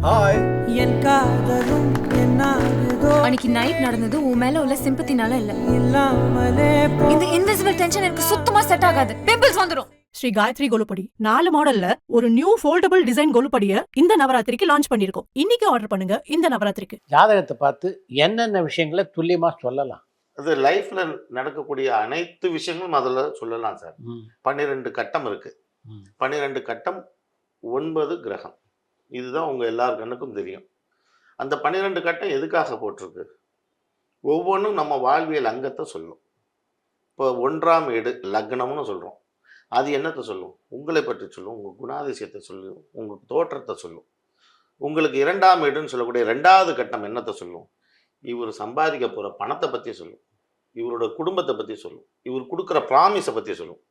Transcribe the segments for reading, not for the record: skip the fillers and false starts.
Hi. என் காதலும் என்னாகுதோ அன்னைக்கு night நடந்தது உன் மேல உள்ள சிம்பத்தினால இல்ல. இல்லாமலே இந்த இன்விசிபிள் டென்ஷன் எனக்கு சுத்தமா செட் ஆகாது. பிம்பிள்ஸ் வந்துரும். ஸ்ரீ காயத்ரி கொலுப்படி 4 மாடல்ல ஒரு நியூ ஃபோல்டபிள் டிசைன் கொலுப்படிய இந்த நவராத்திரிக்கு லான்ச் பண்ணிருக்கோம். இன்னைக்கு ஆர்டர் பண்ணுங்க இந்த நவராத்திரிக்கு. ஜாதகத்தை பார்த்து என்னென்ன விஷயங்களை துல்லியமா சொல்லலாம்? அது லைஃப்ல நடக்கக்கூடிய அனைத்து விஷயங்களும் அதில் சொல்லலாம் சார். 12 கட்டம் இருக்கு. 12 கட்டம் 9 கிரகம். இதுதான் உங்க எல்லார் கண்ணுக்கும் தெரியும். அந்த 12 கட்டம் எதுக்காக போட்டிருக்கு? ஒவ்வொன்றும் நம்ம வாழ்வியல் அங்கத்தை சொல்லும். இப்போ 1ஆம் வீடு லக்னம்னு சொல்றோம். அது என்னத்தை சொல்லும்? உங்களை பற்றி சொல்லும், உங்க குணாதிசயத்தை சொல்லும், உங்க தோற்றத்தை சொல்லும். உங்களுக்கு 2ஆம் வீடுன்னு சொல்லக்கூடிய 2வது கட்டம் என்னத்தை சொல்லும்? இவர் சம்பாதிக்க போகிற பணத்தை பற்றி சொல்லும், இவரோட குடும்பத்தை பற்றி சொல்லும், இவர் கொடுக்குற ப்ராமிஸை பற்றி சொல்லும்.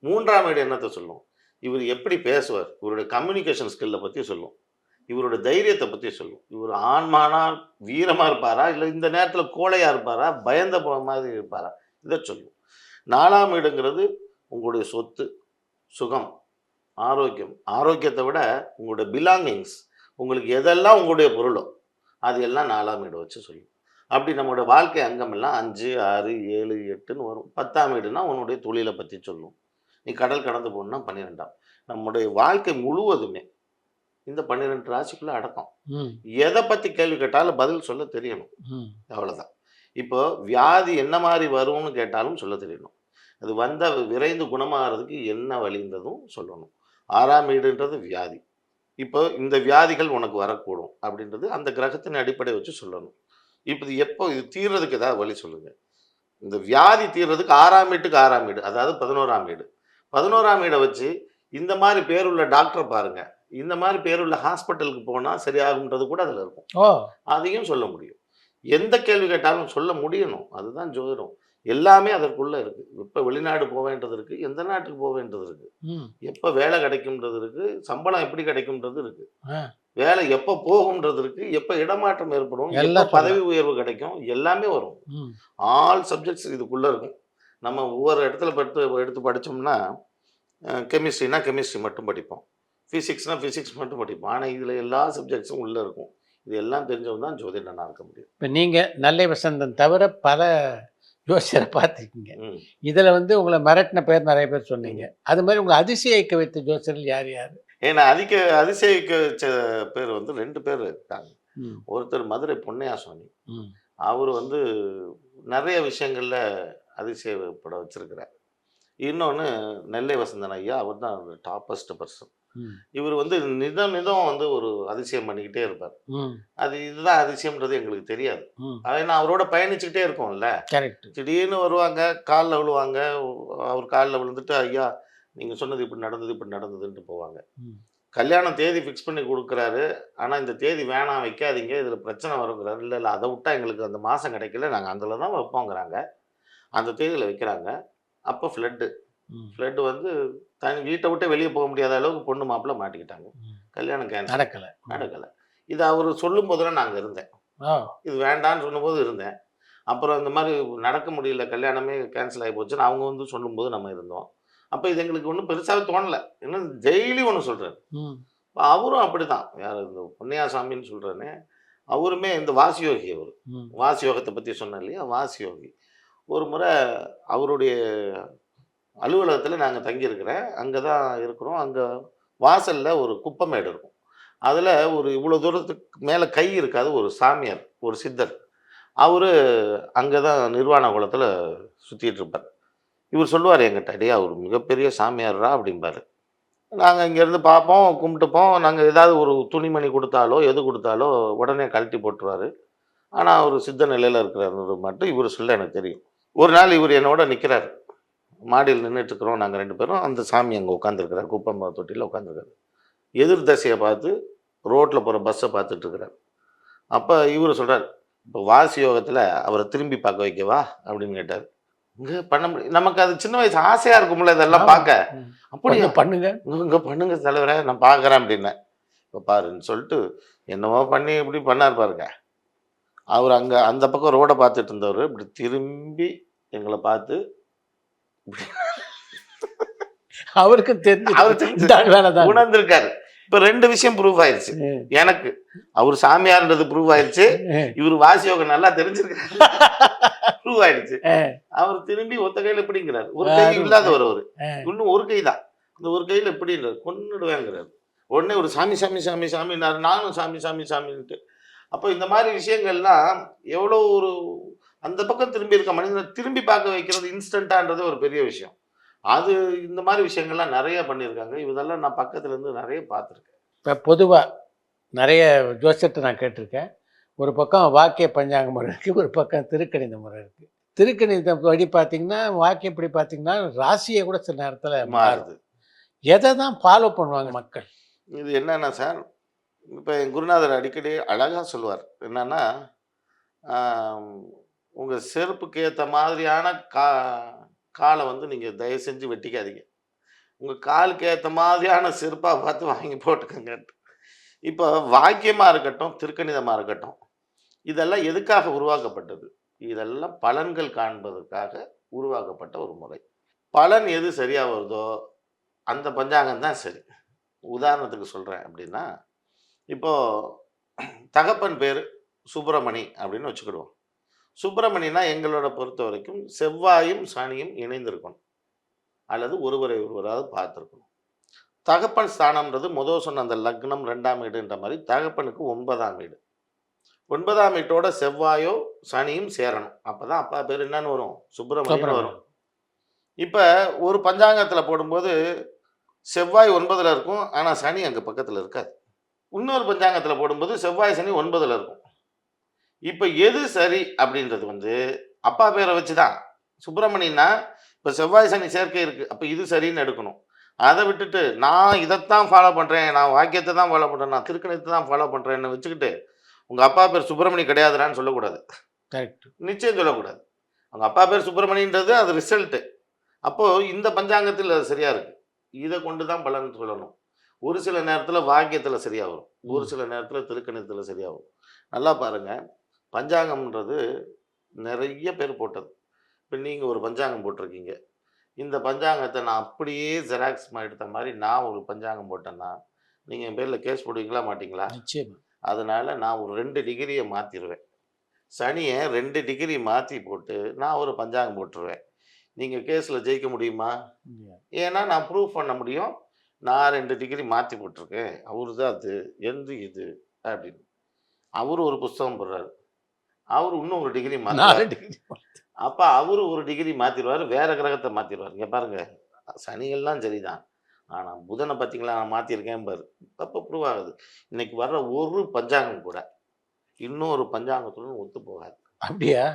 3ஆம் வீடு என்னத்தை சொல்லும்? இவர் எப்படி பேசுவார், இவருடைய கம்யூனிகேஷன் ஸ்கில்லை பற்றி சொல்லும், இவரோட தைரியத்தை பற்றி சொல்லும். இவர் ஆண்மானா வீரமாக இருப்பாரா, இல்லை இந்த நேரத்தில் கோழையாக இருப்பாரா, பயந்த மாதிரி இருப்பாரா, இதை சொல்லும். 4ஆம் வீடுங்கிறது உங்களுடைய சொத்து, சுகம், ஆரோக்கியம். ஆரோக்கியத்தை விட உங்களுடைய பிலாங்கிங்ஸ், உங்களுக்கு எதெல்லாம் உங்களுடைய பொருளோ அது எல்லாம் 4ஆம் வீடு வச்சு சொல்லும். அப்படி நம்மளோட வாழ்க்கை அங்கமெல்லாம் 5, 6, 7, 8ன்னு வரும். 10ஆம் வீடுனா உன்னுடைய தொழிலை பற்றி சொல்லும். நீ கடல் கடந்து போகணுன்னா 12ஆம். நம்முடைய வாழ்க்கை முழுவதுமே இந்த 12 ராசிக்குள்ளே அடக்கம். எதை பற்றி கேள்வி கேட்டாலும் பதில் சொல்ல தெரியணும், அவ்வளோதான். இப்போ வியாதி என்ன மாதிரி வரும்னு கேட்டாலும் சொல்ல தெரியணும். அது வந்த விரைந்து குணமாகிறதுக்கு என்ன வழின்றதும் சொல்லணும். 6ஆம் வீடுன்றது வியாதி. இப்போ இந்த வியாதிகள் உனக்கு வரக்கூடும் அப்படின்றது அந்த கிரகத்தின் அடிப்படை வச்சு சொல்லணும். இப்போ இது எப்போ இது தீர்றதுக்கு ஏதாவது வழி சொல்லுங்கள். இந்த வியாதி தீர்றதுக்கு 6ஆம் வீட்டுக்கு 6ஆம் வீடு, அதாவது 11ஆம் வீடு. 11ஆம் வீடை வச்சு இந்த மாதிரி பேருள்ள டாக்டரை பாருங்க, இந்த மாதிரி பேருள்ள ஹாஸ்பிட்டலுக்கு போனால் சரியாகுன்றது கூட அதில் இருக்கும். அதையும் சொல்ல முடியும். எந்த கேள்வி கேட்டாலும் சொல்ல முடியணும். அதுதான் ஜோதிடம். எல்லாமே அதற்குள்ள இருக்கு. எப்போ வெளிநாடு போக வேண்டியது இருக்கு, எந்த நாட்டுக்கு போக வேண்டியது இருக்கு, எப்போ வேலை கிடைக்கும்ன்றது இருக்கு, சம்பளம் எப்படி கிடைக்கும்ன்றது இருக்கு, வேலை எப்போ போகும்ன்றது இருக்கு, எப்போ இடமாற்றம் ஏற்படும், எப்போ பதவி உயர்வு கிடைக்கும், எல்லாமே வரும். ஆல் சப்ஜெக்ட்ஸ் இதுக்குள்ள இருக்கும். நம்ம ஒவ்வொரு இடத்துல எடுத்து படித்தோம்னா கெமிஸ்ட்ரினா கெமிஸ்ட்ரி மட்டும் படிப்போம், ஃபிசிக்ஸ்னா ஃபிசிக்ஸ் மட்டும் படிப்போம். ஆனால் இதில் எல்லா சப்ஜெக்ட்ஸும் உள்ளே இருக்கும். இது எல்லாம் தெரிஞ்சவங்க தான் ஜோதிடனாக இருக்க முடியும். இப்போ நீங்கள் நெல்லை வசந்தன் தவிர பல ஜோசியரை பார்த்துருக்கீங்க. இதில் உங்களை மிரட்டின பேர் நிறைய பேர் சொன்னீங்க. அது மாதிரி உங்களை அதிசயிக்க வைத்த ஜோசியர்கள் யார் யார்? ஏன்னா அதிசயிக்க வச்ச பேர் 2 பேர் இருக்காங்க. ஒருத்தர் மதுரை பொன்னையா சுவாமி. அவர் நிறைய விஷயங்களில் அதிசயப்பட வச்சிருக்கிறார். இன்னொன்று நெல்லை வசந்தன் ஐயா, அவர் தான் டாப்பஸ்ட் பர்சன். இவர் நிதம் ஒரு அதிசயம் பண்ணிக்கிட்டே இருப்பார். அது இதுதான் அதிசயம்ன்றது எங்களுக்கு தெரியாது. ஏன்னா அவரோட பயணிச்சுக்கிட்டே இருக்கோம்ல. திடீர்னு வருவாங்க, காலில் விழுவாங்க. அவர் காலில் விழுந்துட்டு ஐயா நீங்கள் சொன்னது இப்படி நடந்ததுன்ட்டு போவாங்க. கல்யாணம் தேதி ஃபிக்ஸ் பண்ணி கொடுக்குறாரு. ஆனால் இந்த தேதி வேணாம், வைக்காதீங்க, இதில் பிரச்சனை வருங்கிறாரு. இல்லை அதை விட்டால் எங்களுக்கு அந்த மாதம் கிடைக்கல, நாங்கள் அதில் தான் வைப்போங்கிறாங்க. அந்த தேதியில் வைக்கிறாங்க. அப்போ ஃப்ளட்டு தனி வீட்டை விட்டு வெளியே போக முடியாத அளவுக்கு பொண்ணு மாப்பிள்ளை மாட்டிக்கிட்டாங்க. கல்யாணம் நடக்கலை. இது அவர் சொல்லும் போதுலாம் நாங்கள் இருந்தேன். இது வேண்டான்னு சொன்னபோது இருந்தேன். அப்புறம் இந்த மாதிரி நடக்க முடியல, கல்யாணமே கேன்சல் ஆகி போச்சுன்னு அவங்க சொல்லும்போது நம்ம இருந்தோம். அப்போ இது எங்களுக்கு ஒன்றும் பெருசாகவே தோணலை. ஏன்னா டெய்லி ஒன்று சொல்கிறார். அவரும் அப்படி தான். யார் இந்த பொன்னையா சாமின்னு சொல்கிறேனே, அவருமே இந்த வாசியோகி. அவர் வாசியோகத்தை பற்றி சொன்னேன் இல்லையா, வாசியோகி. ஒரு முறை அவருடைய அலுவலகத்தில் நாங்கள் தங்கியிருக்கிறேன். அங்கே தான் இருக்கிறோம். அங்கே வாசலில் ஒரு குப்பமேடு இருக்கும். அதில் ஒரு இவ்வளோ தூரத்துக்கு மேலே கை இருக்காது ஒரு சாமியார், ஒரு சித்தர். அவர் அங்கே தான் நிர்வாண குலத்தில் சுற்றிட்டு இருப்பார். இவர் சொல்லுவார் எங்கிட்ட, அடியே அவர் மிகப்பெரிய சாமியார்ரா அப்படிம்பார். நாங்கள் இங்கேருந்து பார்ப்போம், கும்பிட்டுப்போம். நாங்கள் ஏதாவது ஒரு துணிமணி கொடுத்தாலோ எது கொடுத்தாலோ உடனே கழட்டி போட்டுருவார். ஆனால் அவர் சித்த நிலையில் இருக்கிறாரு மட்டும் இவர் சொல்ல எனக்கு தெரியும். ஒரு நாள் இவர் என்னோட நிற்கிறார். மாடியில் நின்றுட்டுருக்குறோம் நாங்கள் 2 பேரும். அந்த சாமி அங்கே உட்காந்துருக்கிறார், குப்பம் தொட்டியில் உட்காந்துருக்காரு. எதிர் திசையை பார்த்து ரோட்டில் போகிற பஸ்ஸை பார்த்துட்ருக்கிறார். அப்போ இவர் சொல்கிறார், இப்போ வாசி யோகத்தில் அவரை திரும்பி பார்க்க வைக்கவா அப்படின்னு கேட்டார். இங்கே பண்ண முடியும், நமக்கு அது சின்ன வயசு ஆசையாக இருக்கும்ல இதெல்லாம் பார்க்க. அப்படியே பண்ணுங்க, இங்கே பண்ணுங்க தலைவரை, நான் பார்க்குறேன் அப்படின்னேன். இப்போ பாருன்னு சொல்லிட்டு என்னவோ பண்ணி இப்படி பண்ணார் பாருங்க. அவர் அங்கே அந்த பக்கம் ரோடை பார்த்துட்டு இருந்தவர் இப்படி திரும்பி எங்களை பார்த்து அவருக்கு தெரிஞ்சு உணர்ந்திருக்காரு. இப்ப 2 விஷயம் ப்ரூவ் ஆயிருச்சு எனக்கு. அவர் சாமியார்ன்றது ப்ரூவ் ஆயிருச்சு, இவர் வாசி யோகம் நல்லா தெரிஞ்சிருக்காரு ப்ரூவ் ஆயிடுச்சு. அவர் திரும்பி ஒத்த கையில எப்படிங்கிறார், ஒரு கை இல்லாதவர் அவரு, இன்னும் ஒரு கை தான், இந்த ஒரு கையில எப்படின்றார், கொன்னுடுவேங்கிறார். உடனே ஒரு சாமி சாமி சாமி சாமினாரு, நானும் சாமி சாமி சாமின்ட்டு. அப்போ இந்த மாதிரி விஷயங்கள்லாம் எவ்வளோ ஒரு அந்த பக்கம் திரும்பி இருக்க மனிதனை திரும்பி பார்க்க வைக்கிறது இன்ஸ்டன்ட்டான்றது ஒரு பெரிய விஷயம். அது இந்த மாதிரி விஷயங்கள்லாம் நிறைய பண்ணியிருக்காங்க. இதெல்லாம் நான் பக்கத்துல இருந்து நிறைய பார்த்துருக்கேன். இப்போ பொதுவாக நிறைய ஜோசியத்தை நான் கேட்டிருக்கேன். ஒரு பக்கம் வாக்கிய பஞ்சாங்க முறை இருக்குது, ஒரு பக்கம் திருக்கணித முறை இருக்குது. திருக்கணித படி பார்த்தீங்கன்னா, வாக்கியப்படி பார்த்தீங்கன்னா ராசியை கூட சில நேரத்தில் மாறுது. எதை தான் ஃபாலோ பண்ணுவாங்க மக்கள்? இது என்னன்னா சார், இப்போ என் குருநாதர் அடிக்கடி அழகாக சொல்லுவார். என்னன்னா, உங்கள் செருப்புக்கு ஏற்ற மாதிரியான காலை வந்து நீங்கள் தயவு செஞ்சு வெட்டிக்காதீங்க. உங்கள் காலுக்கு ஏற்ற மாதிரியான செருப்பாக பார்த்து வாங்கி போட்டுக்கோங்க. இப்போ வாக்கியமாக இருக்கட்டும், திருக்கணிதமாக இருக்கட்டும், இதெல்லாம் எதுக்காக உருவாக்கப்பட்டது? இதெல்லாம் பலன்கள் காண்பதற்காக உருவாக்கப்பட்ட ஒரு முறை. பலன் எது சரியாக வருதோ அந்த பஞ்சாங்கம் தான் சரி. உதாரணத்துக்கு சொல்கிறேன் அப்படின்னா, இப்போது தகப்பன் பேர் சுப்பிரமணி அப்படின்னு வச்சுக்கிடுவோம். சுப்பிரமணினா எங்களோட பொறுத்த வரைக்கும் செவ்வாயும் சனியும் இணைந்திருக்கணும், அல்லது ஒருவரை ஒருவராவது பார்த்துருக்கணும். தகப்பன் ஸ்தானம்ன்றது முதல் சொன்ன அந்த லக்னம் 2ஆம் வீடுன்ற மாதிரி தகப்பனுக்கு 9ஆம் வீடு. 9ஆம் வீட்டோட செவ்வாயோ சனியும் சேரணும். அப்போ தான் அப்பா பேர் என்னன்னு வரும், சுப்பிரமணியன் வரும். இப்போ ஒரு பஞ்சாங்கத்தில் போடும்போது செவ்வாய் 9ல் இருக்கும், ஆனால் சனி அங்கே பக்கத்தில் இருக்காது. இன்னொரு பஞ்சாங்கத்தில் போடும்போது செவ்வாய் சனி 9ல் இருக்கும். இப்போ எது சரி அப்படின்றது வந்து அப்பா பேரை வச்சு தான். சுப்பிரமணியன்னா இப்போ செவ்வாய் சனி சேர்க்கை இருக்குது, அப்போ இது சரின்னு எடுக்கணும். அதை விட்டுட்டு நான் இதைத்தான் ஃபாலோ பண்ணுறேன், நான் வாக்கியத்தை தான் ஃபாலோ பண்ணுறேன், நான் திருக்கணிதத்தை தான் ஃபாலோ பண்ணுறேன்னு வச்சுக்கிட்டு உங்கள் அப்பா பேர் சுப்பிரமணி கிடையாதுறான்னு சொல்லக்கூடாது. கரெக்ட், நிச்சயம் சொல்லக்கூடாது. அவங்க அப்பா பேர் சுப்பிரமணின்றது அது ரிசல்ட்டு. அப்போது இந்த பஞ்சாங்கத்தில் அது சரியாக இருக்குது, இதை கொண்டு தான் பலன் சொல்லணும். ஒரு சில நேரத்தில் வாக்கியத்தில் சரியாக வரும், ஒரு சில நேரத்தில் திருக்கணிதத்தில் சரியாக வரும். நல்லா பாருங்கள், பஞ்சாங்கம்ன்றது நிறைய பேர் போட்டது. இப்போ நீங்கள் ஒரு பஞ்சாங்கம் போட்டிருக்கீங்க, இந்த பஞ்சாங்கத்தை நான் அப்படியே ஜெராக்ஸ் எடுத்த மாதிரி நான் ஒரு பஞ்சாங்கம் போட்டேன்னா நீங்கள் என் பேரில் கேஸ் போடுவீங்களா மாட்டிங்களா? நிச்சயமா. அதனால் நான் ஒரு 2 டிகிரியை மாற்றிடுவேன். சனியை 2 டிகிரி மாற்றி போட்டு நான் ஒரு பஞ்சாங்கம் போட்டுருவேன். நீங்கள் கேஸில் ஜெயிக்க முடியுமா? ஏன்னா நான் ப்ரூவ் பண்ண முடியும், நான் 2 டிகிரி மாற்றி போட்டிருக்கேன், அவரு தான் அது எந்த இது அப்படின்னு. அவரு ஒரு புஸ்தகம் போடுறாரு, அவர் இன்னும் ஒரு டிகிரி மாற்றி, அப்போ அவரு ஒரு டிகிரி மாற்றிடுவார், வேற கிரகத்தை மாற்றிடுவார். இங்கே பாருங்க, சனிகள்லாம் சரிதான், ஆனால் புதனை பார்த்தீங்களா நான் மாற்றிருக்கேன் பாரு, அப்போ ப்ரூவ் ஆகுது. இன்னைக்கு வர்ற ஒரு பஞ்சாங்கம் கூட இன்னொரு பஞ்சாங்கத்துடன் ஒத்து போகாது. அப்படியா?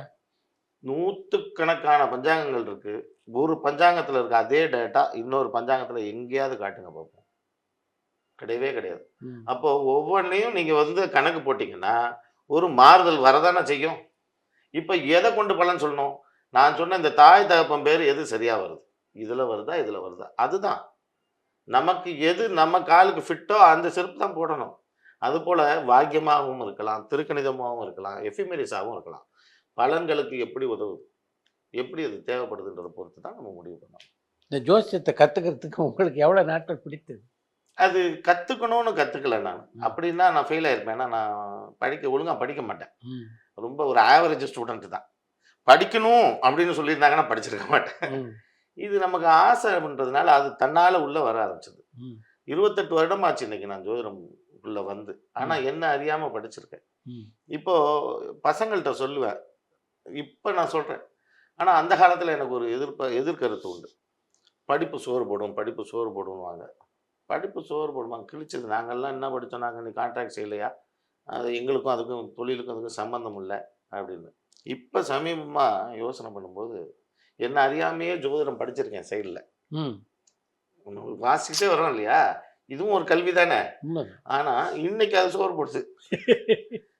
நூற்றுக்கணக்கான பஞ்சாங்கங்கள் இருக்கு. ஒரு பஞ்சாங்கத்தில் இருக்க அதே டேட்டா இன்னொரு பஞ்சாங்கத்தில் எங்கேயாவது காட்டுங்க பார்ப்போம். கிடையவே கிடையாது. அப்போ ஒவ்வொன்றையும் நீங்கள் வந்து கணக்கு போட்டிங்கன்னா ஒரு மாறுதல் வரதானே செய்யும். இப்போ எதை கொண்டு பலன் சொல்லணும்? நான் சொன்ன இந்த தாய் தகப்பன் பேர் எது சரியாக வருது, இதில் வருதா இதில் வருதா, அதுதான் நமக்கு எது நம்ம காலுக்கு ஃபிட்டோ அந்த செருப்பு தான் போடணும். அதுபோல் வாக்கியமாகவும் இருக்கலாம், திருக்கணிதமாகவும் இருக்கலாம், எஃபிமெரிஸாகவும் இருக்கலாம். பலன்களுக்கு எப்படி உதவுது, எப்படி அது தேவைப்படுதுன்றதை பொறுத்து தான் நம்ம முடிவு பண்ணணும். இந்த ஜோசியத்தை கற்றுக்கிறதுக்கு உங்களுக்கு எவ்வளோ நாட்கள் பிடித்தது? அது கற்றுக்கணும்னு கற்றுக்கல நான். அப்படின்னா நான் ஃபெயில் ஆயிருப்பேன். ஏன்னா நான் ஒழுங்காக படிக்க மாட்டேன். ரொம்ப ஒரு ஆவரேஜ் ஸ்டூடெண்ட் தான். படிக்கணும் அப்படின்னு சொல்லியிருந்தாங்கன்னா படிச்சிருக்க மாட்டேன். இது நமக்கு ஆசை அப்படின்றதுனால அது தன்னால் உள்ளே வர ஆரம்பிச்சது. 28 வருடம் ஆச்சு இன்னைக்கு நான் ஜோதிடம் உள்ள வந்து. ஆனால் என்ன அறியாமல் படிச்சிருக்கேன். இப்போது பசங்கள்கிட்ட சொல்லுவேன், இப்போ நான் சொல்கிறேன், ஆனால் அந்த காலத்தில் எனக்கு ஒரு எதிர்கருத்து உண்டு. படிப்பு சோறு போடும், படிப்பு சோறு போடுவாங்க. படிப்பு சோறு போடுவாங்க கிழிச்சது. நாங்கள்லாம் என்ன படித்தோம், நாங்கள் நீ கான்ட்ராக்ட் செய்யலையா, அது எங்களுக்கும் அதுக்கும் தொழிலுக்கும் அதுக்கும் சம்மந்தம் இல்லை அப்படின்னு. இப்போ சமீபமாக யோசனை பண்ணும்போது என்ன அறியாமையே ஜோதிடம் படிச்சிருக்கேன் சைடில். வாசிக்கிட்டே வரோம் இல்லையா, இதுவும் ஒரு கல்வி தானே. ஆனால் இன்னைக்கு அது சோறு போடுது.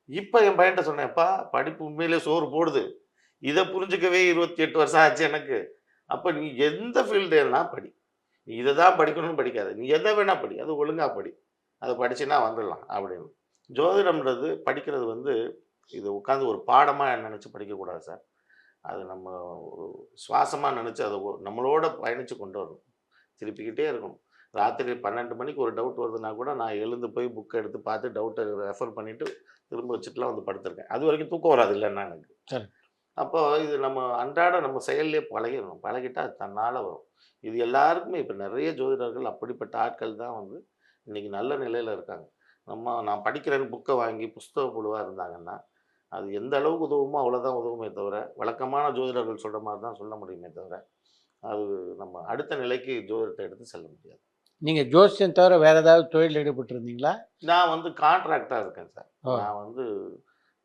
இப்போ என் பையன்கிட்ட சொன்னேன்ப்பா, படிப்பு உண்மையிலே சோறு போடுது, இதை புரிஞ்சுக்கவே 28 வருஷம் ஆச்சு எனக்கு. அப்போ நீ எந்த ஃபீல்டுன்னா படி, நீ இதை தான் படிக்கணும்னு படிக்காது, நீ எதை வேணால் படி, அது ஒழுங்காக படி, அதை படிச்சுன்னா வந்துடலாம் அப்படின்னு. ஜோதிடம்ன்றது படிக்கிறது வந்து இது உட்காந்து ஒரு பாடமாக நினச்சி படிக்கக்கூடாது சார். அது நம்ம ஒரு சுவாசமாக நினச்சி அதை நம்மளோட பயணித்து கொண்டு வரணும், திருப்பிக்கிட்டே இருக்கணும். ராத்திரி 12 மணிக்கு ஒரு டவுட் வருதுன்னா கூட நான் எழுந்து போய் புக்கை எடுத்து பார்த்து டவுட்டை ரெஃபர் பண்ணிவிட்டு திரும்ப வச்சுட்டுலாம் வந்து படுத்திருக்கேன். அது வரைக்கும் தூக்கம் வராது இல்லைன்னா எனக்கு. சரி. அப்போ இது நம்ம அன்றாட நம்ம செயல்லே பழகிடணும். பழகிட்டா அது தன்னால் வரும். இது எல்லாருக்குமே இப்போ நிறைய ஜோதிடர்கள் அப்படிப்பட்ட ஆட்கள் தான் வந்து இன்றைக்கி நல்ல நிலையில் இருக்காங்க. நான் படிக்கிறேன்னு புக்கை வாங்கி புஸ்தக புழுவாக இருந்தாங்கன்னா அது எந்த அளவுக்கு உதவுமோ அவ்வளோதான் உதவுமே தவிர, வழக்கமான ஜோதிடர்கள் சொல்கிற மாதிரி தான் சொல்ல முடியுமே தவிர, அது நம்ம அடுத்த நிலைக்கு ஜோதிடத்தை எடுத்து செல்ல முடியாது. நீங்கள் ஜோசியம் தவிர வேறு ஏதாவது தொழில் ஈடுபட்டிருந்தீங்களா? நான் வந்து கான்ட்ராக்டாக இருக்கேன் சார். நான் வந்து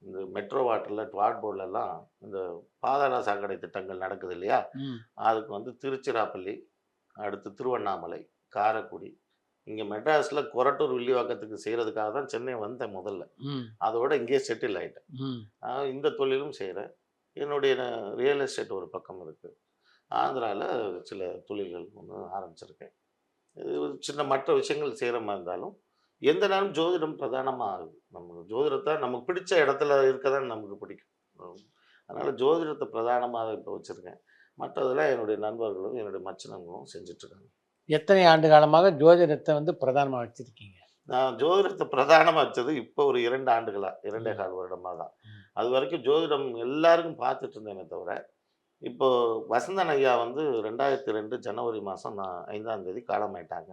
இந்த மெட்ரோ வாட்டரில் வார்ட் போர்டிலலாம் இந்த பாதாள சாக்கடை திட்டங்கள் நடக்குது இல்லையா, அதுக்கு வந்து திருச்சிராப்பள்ளி, அடுத்து திருவண்ணாமலை, காரைக்குடி, இங்கே மெட்ராஸில் கொரட்டூர் வில்லிவாக்கத்துக்கு செய்கிறதுக்காக தான் சென்னை வந்தேன் முதல்ல. அதோட இங்கேயே செட்டில் ஆகிட்டேன். இந்த தொழிலும் செய்கிறேன். என்னுடைய ரியல் எஸ்டேட் ஒரு பக்கம் இருக்குது. ஆந்திராவில் சில தொழில்கள் ஒன்று ஆரம்பிச்சிருக்கேன். இது ஒரு சின்ன மற்ற விஷயங்கள் செய்கிற மாதிரி இருந்தாலும் எந்த நேரம் ஜோதிடம் பிரதானமாக ஆகுது. நம்ம ஜோதிடத்தை நமக்கு பிடிச்ச இடத்துல இருக்க தான் நமக்கு பிடிக்கும். அதனால் ஜோதிடத்தை பிரதானமாக இப்போ வச்சுருக்கேன். மற்றதெல்லாம் என்னுடைய நண்பர்களும் என்னுடைய மச்சினங்களும் செஞ்சிட்ருக்காங்க. எத்தனை ஆண்டு காலமாக ஜோதிடத்தை வந்து பிரதானமாக வச்சுருக்கீங்க? நான் ஜோதிடத்தை பிரதானமாக வச்சது இப்போ ஒரு 2 ஆண்டுகளாக, 2.25 வருடமாக தான். அது வரைக்கும் ஜோதிடம் எல்லாருக்கும் பார்த்துட்டு இருந்தேனே தவிர, இப்போ வசந்தன் ஐயா வந்து 2002 ஜனவரி மாதம் 5ஆம் தேதி காலமாயிட்டாங்க.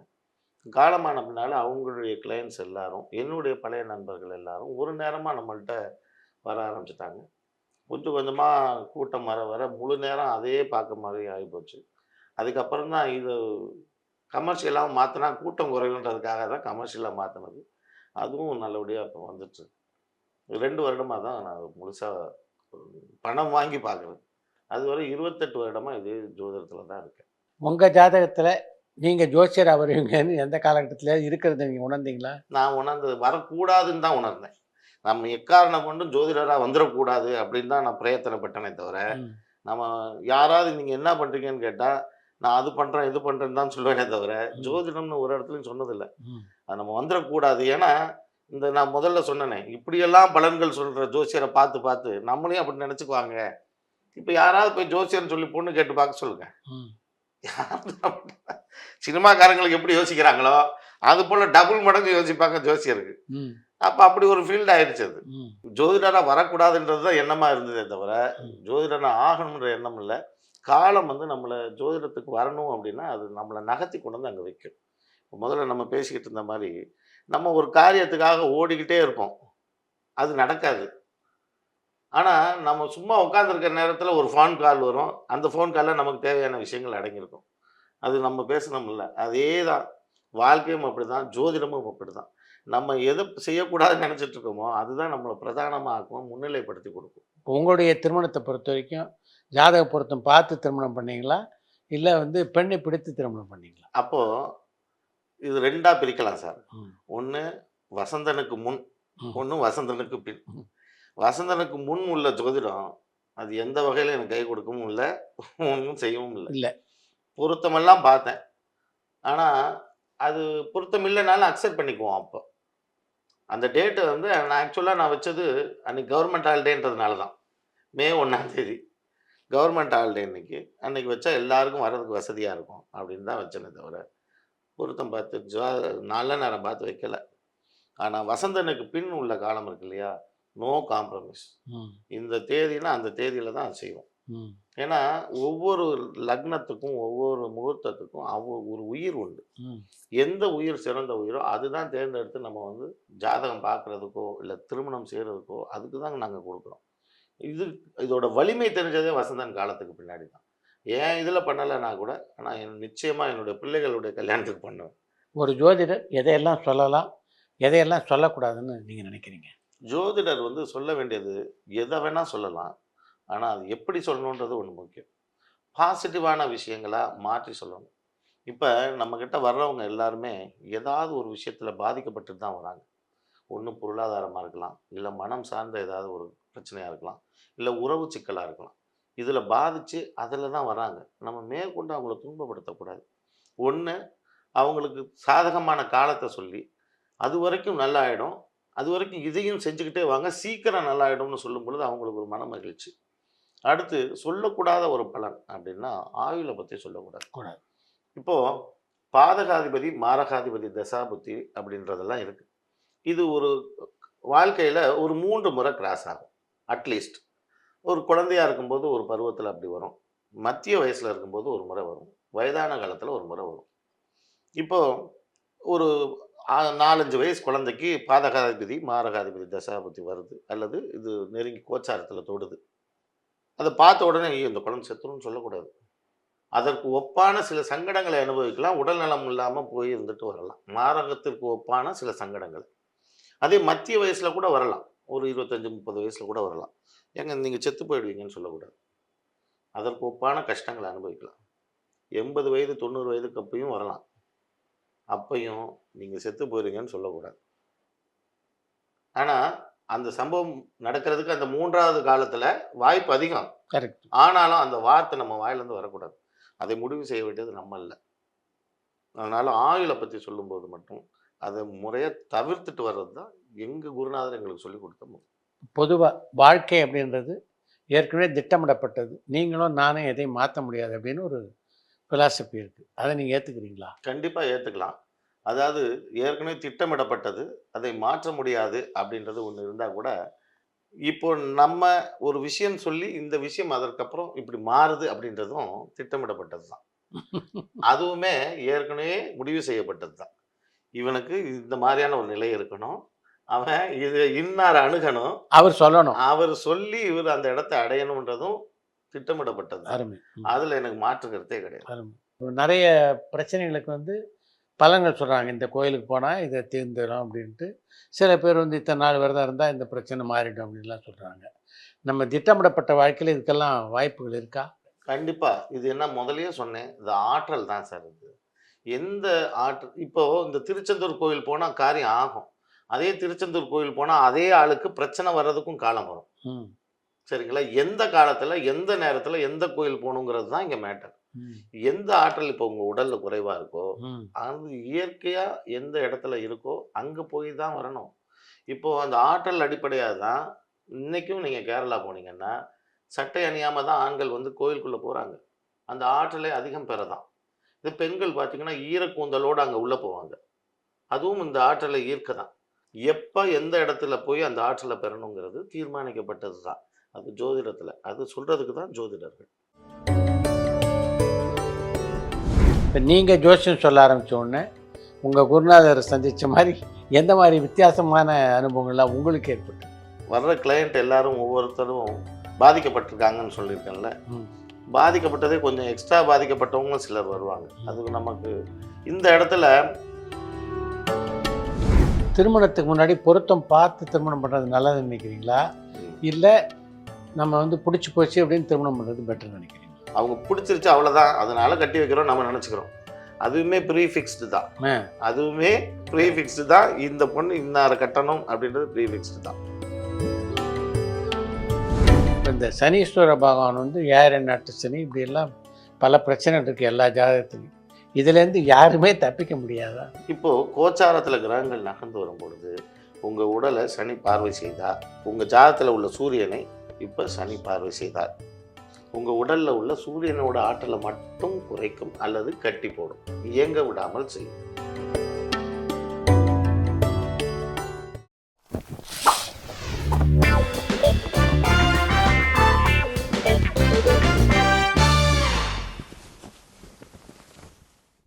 காலமான பின்னால் அவங்களுடைய கிளையன்ட்ஸ் எல்லாரும், என்னுடைய பழைய நண்பர்கள் எல்லாரும் ஒரு நேரமாக நம்மள்கிட்ட வர ஆரம்பிச்சிட்டாங்க. கொஞ்சம் கொஞ்சமாக கூட்டம் வர வர முழு நேரம் அதையே பார்க்க மாதிரி ஆகிப்போச்சு. அதுக்கப்புறம் தான் இது கமர்ஷியலாக மாற்றினா கூட்டம் குறைவுன்றதுக்காக தான் கமர்ஷியலாக மாற்றினது. அதுவும் நல்லபடியாக இப்போ வந்துட்டு 2 வருடமாக தான் நான் முழுசாக பணம் வாங்கி பார்க்குறேன். அதுவரை 28 வருடமாக இதே ஜோதிடத்தில் தான் இருக்கேன். உங்கள் ஜாதகத்தில் நீங்கள் ஜோசியராக வருவீங்கன்னு எந்த காலகட்டத்தில் இருக்கிறத நீங்கள் உணர்ந்தீங்களா? நான் உணர்ந்தது வரக்கூடாதுன்னு தான் உணர்ந்தேன். நம்ம எக்காரணம் கொண்டும் ஜோதிடராக வந்துடக்கூடாது அப்படின்னு தான் நான் பிரயத்தனப்பட்டனே தவிர, நம்ம யாராவது நீங்கள் என்ன பண்ணுறீங்கன்னு கேட்டால் நான் அது பண்ணுறேன் இது பண்ணுறேன்னு தான் சொல்லுவேனே தவிர, ஜோதிடம்னு ஒரு இடத்துலையும் சொன்னதில்லை. அது நம்ம வந்துடக்கூடாது. ஏன்னா நான் முதல்ல சொன்னேனே, இப்படியெல்லாம் பலன்கள் சொல்கிற ஜோசியரை பார்த்து பார்த்து நம்மளையும் அப்படி நினச்சிக்குவாங்க. இப்போ யாராவது போய் ஜோசியர்னு சொல்லி பொண்ணு கேட்டு பார்க்க சொல்லுங்க. சினிமாக்காரங்களுக்கு எப்படி யோசிக்கிறாங்களோ அது போல டபுள் மடங்கு யோசிப்பாங்க ஜோசியருக்கு. அப்போ அப்படி ஒரு ஃபீல்டு ஆயிடுச்சு. அது ஜோதிடராக வரக்கூடாதுன்றது தான் எண்ணமாக இருந்ததே தவிர, ஜோதிடராக ஆகணுன்ற எண்ணம் இல்லை. காலம் வந்து நம்மளை ஜோதிடத்துக்கு வரணும் அப்படின்னா அது நம்மளை நகர்த்தி கொண்டு வந்து அங்கே வைக்கும். முதல்ல நம்ம பேசிக்கிட்டு இருந்த மாதிரி நம்ம ஒரு காரியத்துக்காக ஓடிக்கிட்டே இருப்போம், அது நடக்காது. ஆனால் நம்ம சும்மா உட்காந்துருக்கிற நேரத்தில் ஒரு ஃபோன் கால் வரும். அந்த ஃபோன் காலில் நமக்கு தேவையான விஷயங்கள் அடங்கியிருக்கும். அது நம்ம பேசணும்ல. அதே தான் வாழ்க்கையும் அப்படி தான், ஜோதிடமும் அப்படி தான். நம்ம எதை செய்யக்கூடாதுன்னு நினச்சிட்டு இருக்கோமோ அதுதான் நம்மளை பிரதானமாக்கும், முன்னிலைப்படுத்தி கொடுக்கும். உங்களுடைய திருமணத்தை பொறுத்த வரைக்கும் ஜாதக பொருத்தம் பார்த்து திருமணம் பண்ணீங்களா, இல்லை வந்து பெண்ணை பிடித்து திருமணம் பண்ணீங்களா? அப்போது இது 2ஆக பிரிக்கலாம் சார். ஒன்று வசந்தனுக்கு முன், ஒன்று வசந்தனுக்கு பின். வசந்தனுக்கு முன் உள்ள ஜோதிடம் அது எந்த வகையில் எனக்கு கை கொடுக்கவும் இல்லை, ஒன்றும் செய்யவும் இல்லை. பொருத்தமெல்லாம் பார்த்தேன். ஆனால் அது பொருத்தம் இல்லைனாலும் அக்செப்ட் பண்ணிக்குவோம். அப்போ அந்த டேட்டு வந்து நான் வச்சது அன்றைக்கி கவர்மெண்ட் ஹாலிடேன்றதுனால தான். மே 1ஆம் தேதி கவர்மெண்ட் ஹாலிடே அன்றைக்கி வச்சா எல்லாருக்கும் வர்றதுக்கு வசதியாக இருக்கும் அப்படின்னு தான் வச்சேனே தவிர, பொருத்தம் பார்த்து நல்ல நேரம் பார்த்து வைக்கலை. ஆனால் வசந்தனுக்கு பின் உள்ள காலம் இருக்கு இல்லையா, நோ காம்ப்ரமைஸ். இந்த தேதினா அந்த தேதியில் தான் செய்வோம். ஏன்னா ஒவ்வொரு லக்னத்துக்கும் ஒவ்வொரு முகூர்த்தத்துக்கும் ஒரு உயிர் உண்டு. எந்த உயிர் சிறந்த உயிரோ அதுதான் தேர்ந்தெடுத்து நம்ம வந்து ஜாதகம் பார்க்குறதுக்கோ இல்லை திருமணம் செய்கிறதுக்கோ அதுக்கு தான் நாங்கள் கொடுக்குறோம். இதோட வலிமை தெரிஞ்சதே வசந்தன் காலத்துக்கு பின்னாடி தான். ஏன் இதில் பண்ணலைன்னா கூட, ஆனால் நிச்சயமாக என்னுடைய பிள்ளைகளுடைய கல்யாணத்துக்கு பண்ணுவேன். ஒரு ஜோதிடர் எதையெல்லாம் சொல்லலாம், எதையெல்லாம் சொல்லக்கூடாதுன்னு நீங்கள் நினைக்கிறீங்க? ஜோதிடர் வந்து சொல்ல வேண்டியது எதை வேணால் சொல்லலாம், ஆனால் அது எப்படி சொல்லணுன்றது ஒன்று முக்கியம். பாசிட்டிவான விஷயங்களாக மாற்றி சொல்லணும். இப்போ நம்மக்கிட்ட வர்றவங்க எல்லாருமே ஏதாவது ஒரு விஷயத்தில் பாதிக்கப்பட்டு தான் வராங்க. ஒன்று பொருளாதாரமாக இருக்கலாம், இல்லை மனம் சார்ந்த ஏதாவது ஒரு பிரச்சனையாக இருக்கலாம், இல்லை உறவு சிக்கலாக இருக்கலாம். இதில் பாதித்து அதில் தான் வராங்க. நம்ம மேற்கொண்டு அவங்கள துன்பப்படுத்தக்கூடாது. ஒன்று அவங்களுக்கு சாதகமான காலத்தை சொல்லி அது வரைக்கும் நல்லாயிடும், அது வரைக்கும் இதையும் செஞ்சுக்கிட்டே வாங்க, சீக்கிரம் நல்லாயிடும்னு சொல்லும் பொழுது அவங்களுக்கு ஒரு மன மகிழ்ச்சி. அடுத்து சொல்லக்கூடாத ஒரு பலன் அப்படின்னா ஆயுளை பற்றி சொல்லக்கூடாது. இப்போது பாதகாதிபதி மாரகாதிபதி தசாபுத்தி அப்படின்றதெல்லாம் இருக்கு. இது ஒரு வாழ்க்கையில் ஒரு 3 முறை கிராஸ் ஆகும் அட்லீஸ்ட். ஒரு குழந்தையா இருக்கும்போது ஒரு பருவத்தில் அப்படி வரும், மத்திய வயசில் இருக்கும்போது ஒரு முறை வரும், வயதான காலத்தில் ஒரு முறை வரும். இப்போ ஒரு 4-5 வயசு குழந்தைக்கு பாதகாதிபதி மாரகாதிபதி தசாபுத்தி வருது, அல்லது இது நெருங்கி கோச்சாரத்தில் தொடுது. அதை பார்த்த உடனே ஐயோ இந்த குழந்தை செத்துருன்னு சொல்லக்கூடாது. அதற்கு ஒப்பான சில சங்கடங்களை அனுபவிக்கலாம், உடல் நலம் இல்லாமல் போய் இருந்துட்டு வரலாம். மாரகத்திற்கு ஒப்பான சில சங்கடங்கள் அதே மத்திய வயசில் கூட வரலாம், ஒரு 25-30 வயசில் கூட வரலாம். ஏங்க நீங்கள் செத்து போயிடுவீங்கன்னு சொல்லக்கூடாது, அதற்கு ஒப்பான கஷ்டங்களை அனுபவிக்கலாம். 80 வயது 90 வயதுக்கு அப்பையும் வரலாம், அப்பையும் நீங்கள் செத்து போயிடுவீங்கன்னு சொல்லக்கூடாது. ஆனால் அந்த சம்பவம் நடக்கிறதுக்கு அந்த 3வது காலத்தில் வாய்ப்பு அதிகம். கரெக்ட். ஆனாலும் அந்த வார்த்தை நம்ம வாயிலேருந்து வரக்கூடாது, அதை முடிவு செய்ய வேண்டியது நம்ம இல்லை. அதனால் ஆயுளை பற்றி சொல்லும்போது மட்டும் அதை முறையை தவிர்த்துட்டு வர்றது தான் எங்கள் குருநாதர் எங்களுக்கு சொல்லிக் கொடுத்த. பொதுவாக வாழ்க்கை அப்படின்றது ஏற்கனவே திட்டமிடப்பட்டது, நீங்களும் நானும் எதையும் மாற்ற முடியாது அப்படின்னு ஒரு ஃபிலாசபி இருக்குது. அதை நீங்கள் ஏற்றுக்கிறீங்களா? கண்டிப்பாக ஏற்றுக்கலாம். அதாவது ஏற்கனவே திட்டமிடப்பட்டது, அதை மாற்ற முடியாது அப்படின்றது ஒன்று இருந்தால் கூட, இப்போ நம்ம ஒரு விஷயம் சொல்லி இந்த விஷயம் அதற்கப்புறம் இப்படி மாறுது அப்படின்றதும் திட்டமிடப்பட்டது தான். அதுவுமே ஏற்கனவே முடிவு செய்யப்பட்டது தான். இவனுக்கு இந்த மாதிரியான ஒரு நிலை இருக்கணும், அவன் இது இன்னார் அணுகணும், அவர் சொல்லணும், அவர் சொல்லி இவர் அந்த இடத்தை அடையணுன்றதும் திட்டமிடப்பட்டது. அருமை. அதில் எனக்கு மாற்று கருத்தே கிடையாது. அருமை. நிறைய பிரச்சனைகளுக்கு வந்து பலன்கள் சொல்கிறாங்க, இந்த கோயிலுக்கு போனால் இதை தீர்ந்துடும் அப்படின்ட்டு. சில பேர் வந்து இத்தனை நாள் விரதம் இருந்தால் இந்த பிரச்சனை மாறிடும் அப்படின்லாம் சொல்கிறாங்க. நம்ம திட்டமிடப்பட்ட வாழ்க்கையில் இதுக்கெல்லாம் வாய்ப்புகள் இருக்கா? கண்டிப்பாக. இது என்ன முதலையே சொன்னேன், இது ஆற்றல் தான் சார். இது எந்த ஆற்றல். இப்போது இந்த திருச்செந்தூர் கோயில் போனால் காரியம் ஆகும், அதே திருச்செந்தூர் கோயில் போனால் அதே ஆளுக்கு பிரச்சனை வர்றதுக்கும் காலம் வரும். சரிங்களா? எந்த காலத்தில் எந்த நேரத்தில் எந்த கோயில் போகணுங்கிறது தான் இங்கே மேட்டர். எந்த ஆற்றல் இப்போ உங்கள் உடலில் குறைவாக இருக்கோ, அது இயற்கையாக எந்த இடத்துல இருக்கோ அங்கே போய் தான் வரணும். இப்போது அந்த ஆற்றல் அடிப்படையாக தான் இன்றைக்கும் நீங்கள் கேரளா போனீங்கன்னா சட்டை அணியாமல் தான் ஆண்கள் வந்து கோயிலுக்குள்ளே போகிறாங்க, அந்த ஆற்றலை அதிகம் பெற தான். இது பெண்கள் பார்த்தீங்கன்னா ஈரக்கூந்தலோடு அங்கே உள்ளே போவாங்க, அதுவும் இந்த ஆற்றலை ஈர்க்க தான். எப்போ எந்த இடத்துல போய் அந்த ஆற்றலை பெறணுங்கிறது தீர்மானிக்கப்பட்டது தான். அது ஜோதிடத்தில், அது சொல்கிறதுக்கு தான் ஜோதிடர்கள். இப்போ நீங்கள் ஜோசியம் சொல்ல ஆரம்பித்த உடனே உங்கள் குருநாதரை சந்தித்த மாதிரி எந்த மாதிரி வித்தியாசமான அனுபவங்கள்லாம் உங்களுக்கு ஏற்பட்டு? வர்ற கிளையண்ட் எல்லாரும் ஒவ்வொருத்தரும் பாதிக்கப்பட்டிருக்காங்கன்னு சொல்லியிருக்கேன்ல, பாதிக்கப்பட்டதே கொஞ்சம் எக்ஸ்ட்ரா பாதிக்கப்பட்டவங்களும் சிலர் வருவாங்க. அது நமக்கு இந்த இடத்துல திருமணத்துக்கு முன்னாடி பொருத்தம் பார்த்து திருமணம் பண்ணுறது நல்லதுன்னு நினைக்கிறீங்களா, இல்லை நம்ம வந்து பிடிச்சி போச்சு அப்படின்னு திருமணம் பண்ணுறது பெட்டர்னு நினைக்கிறீங்க? அவங்க பிடிச்சிருச்சு அவ்வளோதான், அதனால கட்டி வைக்கிறோம் நம்ம நினச்சிக்கிறோம். அதுவுமே ப்ரீஃபிக்ஸ்டு தான். அதுவுமே ப்ரீஃபிக்ஸ்டு தான். இந்த பொண்ணு இன்னார கட்டணும் அப்படின்றது ப்ரீஃபிக்ஸ்டு தான். இந்த சனீஸ்வர பகவான் வந்து 8 சனி இப்படியெல்லாம் பல பிரச்சனை இருக்குது எல்லா ஜாதகத்துலையும். இதுலேருந்து யாருமே தப்பிக்க முடியாதா? இப்போது கோச்சாரத்தில் கிரகங்கள் நகர்ந்து வரும் பொழுது உங்கள் உடலை சனி பார்வை செய்தால், உங்கள் ஜாதகத்தில் உள்ள சூரியனை இப்போ சனி பார்வை செய்தால், உங்கள் உடலில் உள்ள சூரியனோட ஆற்றலை மட்டும் குறைக்கும் அல்லது கட்டி போடும், இயங்க விடாமல் செய்யும்.